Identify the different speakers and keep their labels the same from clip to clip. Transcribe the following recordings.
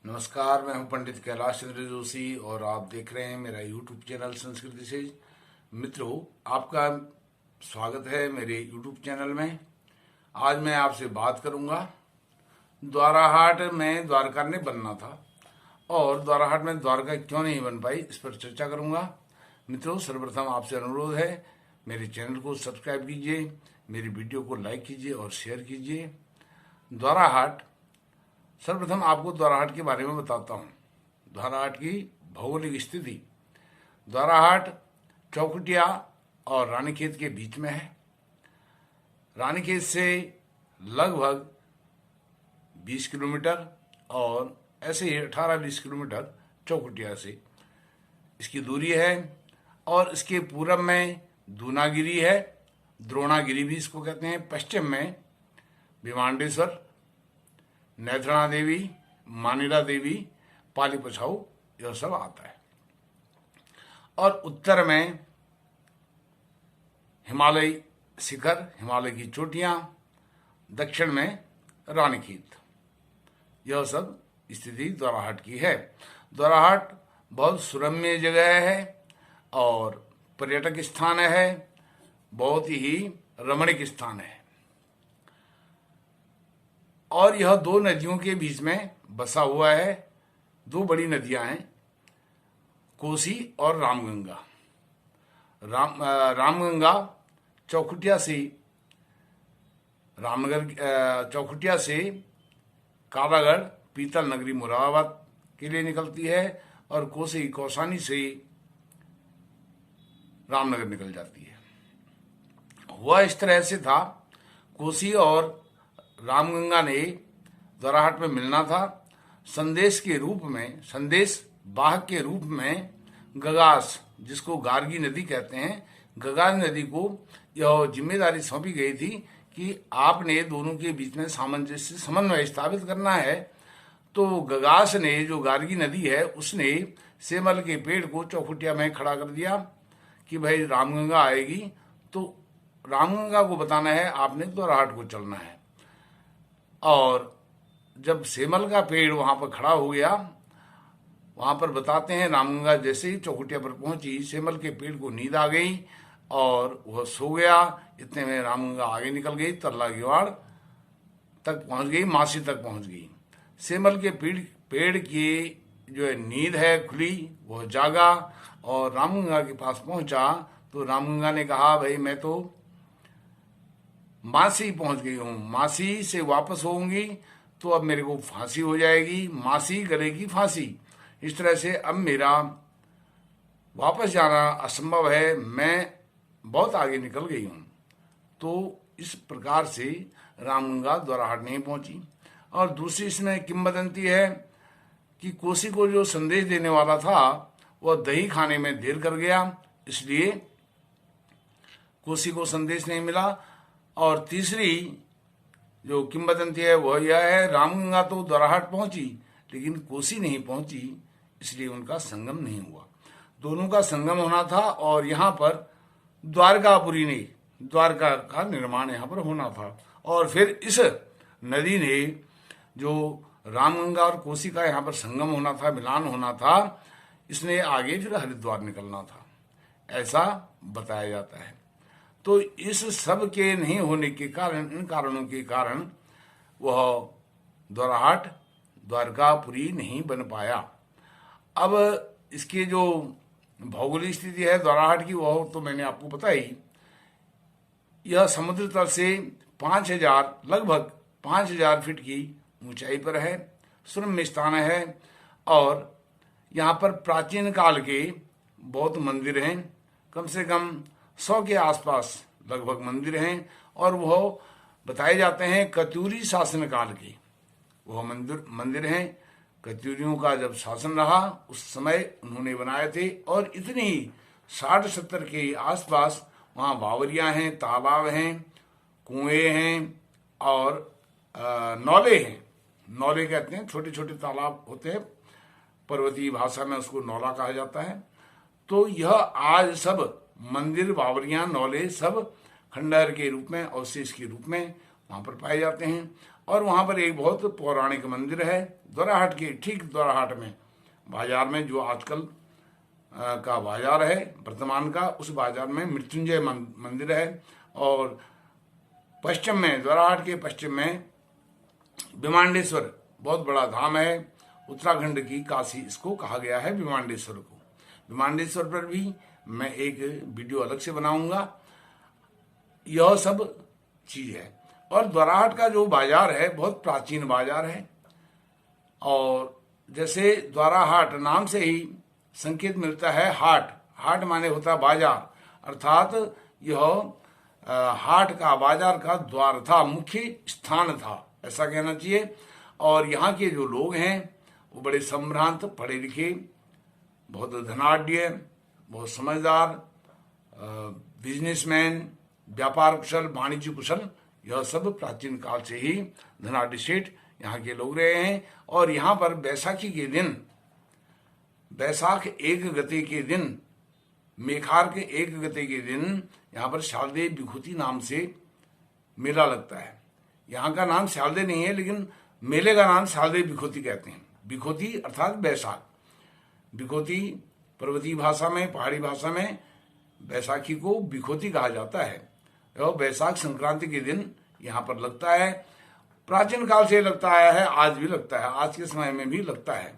Speaker 1: नमस्कार, मैं हूं पंडित कैलाश चंद्र जोशी और आप देख रहे हैं मेरा यूट्यूब चैनल संस्कृति से। मित्रों, आपका स्वागत है मेरे यूट्यूब चैनल में। आज मैं आपसे बात करूंगा द्वाराहाट में द्वारका ने बनना था और द्वाराहाट में द्वारका क्यों नहीं बन पाई, इस पर चर्चा करूंगा। मित्रों, सर्वप्रथम आपसे अनुरोध है, मेरे चैनल को सब्सक्राइब कीजिए, मेरी वीडियो को लाइक कीजिए और शेयर कीजिए। द्वाराहाट, सर्वप्रथम आपको द्वाराहाट के बारे में बताता हूँ। द्वाराहाट की भौगोलिक स्थिति, द्वाराहाट चौखुटिया और रानीखेत के बीच में है। रानीखेत से लगभग 20 किलोमीटर और ऐसे ही 18-20 किलोमीटर चौखुटिया से इसकी दूरी है। और इसके पूरब में दूनागिरी है, द्रोणागिरी भी इसको कहते हैं। पश्चिम में भिमांडेश्वर, नैथणा देवी, मानिला देवी, पाली पछाऊ, यह सब आता है। और उत्तर में हिमालय शिखर, हिमालय की चोटियां, दक्षिण में रानीखेत, यह सब स्थिति द्वाराहाट की है। द्वाराहाट बहुत सुरम्य जगह है और पर्यटक स्थान है, बहुत ही रमणीक स्थान है। और यह दो नदियों के बीच में बसा हुआ है। दो बड़ी नदियां हैं, कोसी और रामगंगा। रामगंगा चौखुटिया से चौखुटिया से कालागढ़, पीतल नगरी, मुरादाबाद के लिए निकलती है और कोसी कौसानी से रामनगर निकल जाती है। हुआ इस तरह से था, कोसी और रामगंगा ने द्वाराहाट में मिलना था। संदेश के रूप में, संदेश वाहक के रूप में गगास, जिसको गार्गी नदी कहते हैं, गगास नदी को यह जिम्मेदारी सौंपी गई थी कि आपने दोनों के बीच में सामंजस्य, समन्वय स्थापित करना है। तो गगास ने, जो गार्गी नदी है, उसने सेमल के पेड़ को चौखुटिया में खड़ा कर दिया कि भाई रामगंगा आएगी तो रामगंगा को बताना है, आपने द्वाराहाट को चलना है। और जब सेमल का पेड़ वहां पर खड़ा हो गया, वहां पर बताते हैं रामगंगा जैसे ही चौखुटिया पर पहुंची, सेमल के पेड़ को नींद आ गई और वह सो गया। इतने में रामगंगा आगे निकल गई, तरला गिवाड़ तक पहुंच गई, मासी तक पहुंच गई। सेमल के पेड़ की जो है नींद है खुली, वह जागा और रामगंगा के पास पहुंचा। तो रामगंगा ने कहा, भाई मैं तो मासी पहुंच गई हूं, मासी से वापस होंगी तो अब मेरे को फांसी हो जाएगी, मासी गलेगी फांसी। इस तरह से अब मेरा वापस जाना असंभव है, मैं बहुत आगे निकल गई हूं। तो इस प्रकार से रामगंगा द्वाराहाट नहीं पहुंची। और दूसरी इसमें किंवदंती है कि कोसी को जो संदेश देने वाला था वह दही खाने में देर कर गया, इसलिए कोसी को संदेश नहीं मिला। और तीसरी जो किंवदंती है वह यह है, रामगंगा तो द्वाराहाट पहुंची लेकिन कोसी नहीं पहुंची, इसलिए उनका संगम नहीं हुआ। दोनों का संगम होना था और यहाँ पर द्वारकापुरी ने, द्वारका का निर्माण यहाँ पर होना था। और फिर इस नदी ने, जो रामगंगा और कोसी का यहाँ पर संगम होना था, मिलान होना था, इसने आगे फिर हरिद्वार निकलना था, ऐसा बताया जाता है। तो इस सब के नहीं होने के कारण, इन कारणों के कारण वह द्वाराहाट द्वारकापुरी नहीं बन पाया। अब इसकी जो भौगोलिक स्थिति है द्वाराहाट की, वह तो मैंने आपको बताई। यह समुद्र तल से 5000, लगभग 5000 फीट की ऊंचाई पर है, सुरम्य स्थान है। और यहाँ पर प्राचीन काल के बौद्ध मंदिर हैं, कम से कम 100 के आसपास लगभग मंदिर हैं। और वह बताए जाते हैं कत्यूरी शासन काल के वह मंदिर हैं। कत्यूरियों का जब शासन रहा उस समय उन्होंने बनाए थे। और इतनी 60-70 के आसपास वहाँ बावरियाँ हैं, तालाब हैं, कुएं हैं और नौले हैं। नौले कहते हैं, छोटे छोटे तालाब होते हैं, पर्वतीय भाषा में उसको नौला कहा जाता है। तो यह आज सब मंदिर, बावरियां, नौले सब खंडहर के रूप में, अवशेष के रूप में वहां पर पाए जाते हैं। और वहां पर एक बहुत पौराणिक मंदिर है। द्वाराहाट के ठीक द्वाराहाट में बाजार में, जो आजकल का बाजार है वर्तमान का, उस बाजार में मृत्युंजय मंदिर है। और पश्चिम में, द्वाराहाट के पश्चिम में विमांडेश्वर बहुत बड़ा धाम है। उत्तराखंड की काशी इसको कहा गया है, विमांडेश्वर को। विमांडेश्वर पर भी मैं एक वीडियो अलग से बनाऊंगा। यह सब चीज है। और द्वाराहाट का जो बाजार है बहुत प्राचीन बाजार है। और जैसे द्वाराहाट नाम से ही संकेत मिलता है हाट, हाट माने होता है बाजार, अर्थात यह हाट का, बाजार का द्वार था, मुख्य स्थान था, ऐसा कहना चाहिए। और यहाँ के जो लोग हैं वो बड़े संभ्रांत, पढ़े लिखे, बहुत धनाढ्य, बहुत समझदार, बिजनेसमैन, व्यापार कुशल, वाणिज्य कुशल, यह सब प्राचीन काल से ही धनाढ्य सेठ यहाँ के लोग रहे हैं। और यहाँ पर बैसाखी के दिन, बैसाख एक गते के दिन, मेखार के एक गते के दिन यहाँ पर शारदेय विभूति नाम से मेला लगता है। यहाँ का नाम शारदेय नहीं है, लेकिन मेले का नाम शारदेय विभूति कहते हैं। विभूति अर्थात बैसाख। विभूति पर्वतीय भाषा में, पहाड़ी भाषा में बैसाखी को विभूति कहा जाता है। और बैसाख संक्रांति के दिन यहाँ पर लगता है। प्राचीन काल से लगता आया है, आज भी लगता है, आज के समय में भी लगता है।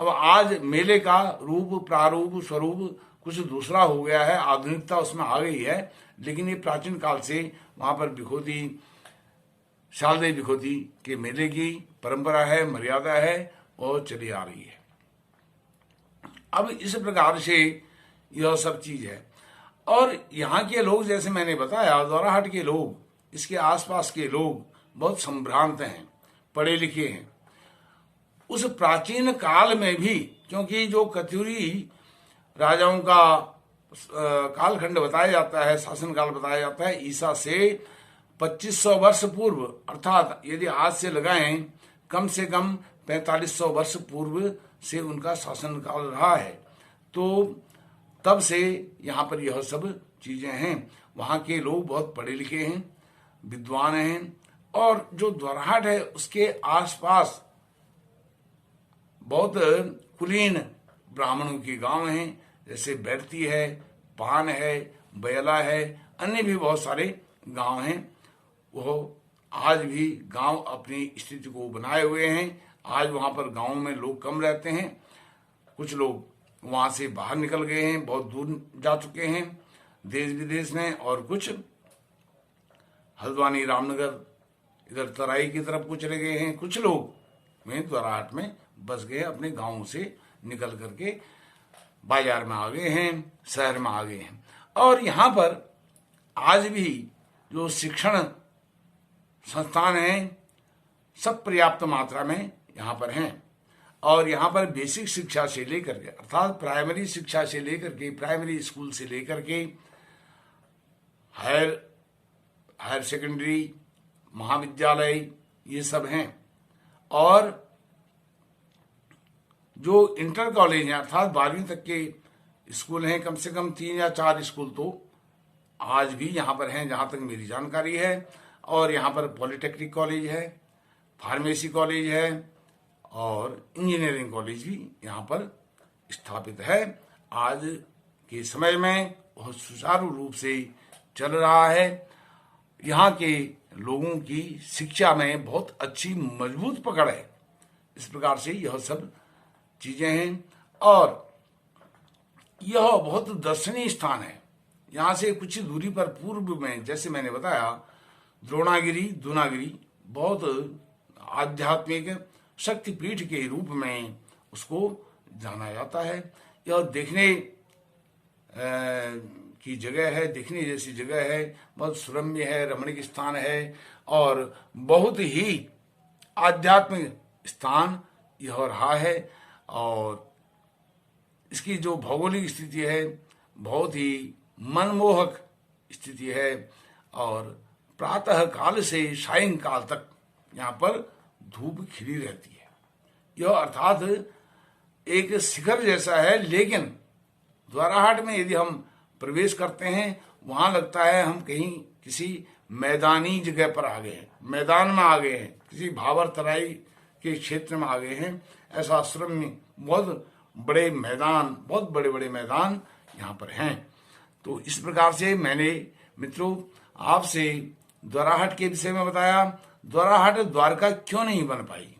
Speaker 1: अब आज मेले का रूप, प्रारूप, स्वरूप कुछ दूसरा हो गया है, आधुनिकता उसमें आ गई है, लेकिन ये प्राचीन काल से वहां पर विभूति, शारदेय विभूति के मेले की परंपरा है, मर्यादा है और चली आ रही है। अब इस प्रकार से यह सब चीज है। और यहाँ के लोग, जैसे मैंने बताया, द्वाराहाट के लोग, इसके आसपास के लोग बहुत संभ्रांत हैं, पढ़े लिखे हैं। उस प्राचीन काल में भी, क्योंकि जो कत्यूरी राजाओं का कालखंड बताया जाता है, शासन काल बताया जाता है, ईसा से 2500 वर्ष पूर्व, अर्थात यदि आज से लगाएं कम से कम 4500 वर्ष पूर्व से उनका शासन काल रहा है। तो तब से यहाँ पर यह सब चीजें हैं। वहाँ के लोग बहुत पढ़े लिखे हैं, विद्वान हैं। और जो द्वाराहाट है उसके आसपास बहुत कुलीन ब्राह्मणों के गांव हैं, जैसे बैरती है, पान है, बयला है, अन्य भी बहुत सारे गांव हैं। वो आज भी गांव अपनी स्थिति को बनाए हुए हैं। आज वहां पर गांव में लोग कम रहते हैं, कुछ लोग वहां से बाहर निकल गए हैं, बहुत दूर जा चुके हैं देश विदेश में, और कुछ हल्द्वानी, रामनगर, इधर तराई की तरफ को चले गए हैं। कुछ लोग में द्वाराहाट में बस गए, अपने गांव से निकल करके बाजार में आ गए हैं, शहर में आ गए हैं। और यहाँ पर आज भी जो शिक्षण संस्थान हैं सब पर्याप्त मात्रा में यहाँ पर हैं। और यहाँ पर बेसिक शिक्षा से लेकर के, अर्थात प्राइमरी शिक्षा से लेकर के, प्राइमरी स्कूल से लेकर के हायर सेकेंडरी, महाविद्यालय, ये सब हैं। और जो इंटर कॉलेज हैं, अर्थात 12वीं तक के स्कूल हैं, कम से कम 3 या 4 स्कूल तो आज भी यहाँ पर हैं, जहाँ तक मेरी जानकारी है। और यहाँ पर पॉलिटेक्निक कॉलेज है, फार्मेसी कॉलेज है और इंजीनियरिंग कॉलेज भी यहाँ पर स्थापित है। आज के समय में बहुत सुचारू रूप से चल रहा है। यहाँ के लोगों की शिक्षा में बहुत अच्छी मजबूत पकड़ है। इस प्रकार से यह सब चीजें हैं। और यह बहुत दर्शनीय स्थान है। यहाँ से कुछ दूरी पर पूर्व में, जैसे मैंने बताया, द्रोणागिरी, दूनागिरी बहुत आध्यात्मिक शक्तिपीठ के रूप में उसको जाना जाता है। यह देखने की जगह है, देखने जैसी जगह है, बहुत सुरम्य है, रमणीक स्थान है और बहुत ही आध्यात्मिक स्थान यह रहा है। और इसकी जो भौगोलिक स्थिति है बहुत ही मनमोहक स्थिति है। और प्रातः काल से सायंकाल तक यहाँ पर धूप खिली रहती है। यह अर्थात एक शिखर जैसा है, लेकिन द्वाराहाट में यदि हम प्रवेश करते हैं, वहां लगता है हम कहीं किसी मैदानी जगह पर आ गए हैं, मैदान में आ गए हैं, किसी भाबर तराई के क्षेत्र में आ गए हैं। ऐसा आश्रम में बहुत बड़े मैदान, बहुत बड़े बड़े मैदान यहाँ पर हैं। तो इस प्रकार से मैंने मित्रों आपसे द्वाराहट के विषय में बताया। द्वाराहट द्वारका क्यों नहीं बन पाई,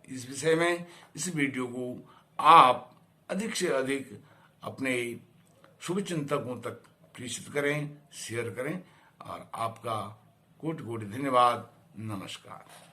Speaker 1: इस विषय में इस वीडियो को आप अधिक से अधिक अपने शुभचिंतकों तक प्रेषित करें, शेयर करें। और आपका कोटि कोटि धन्यवाद। नमस्कार।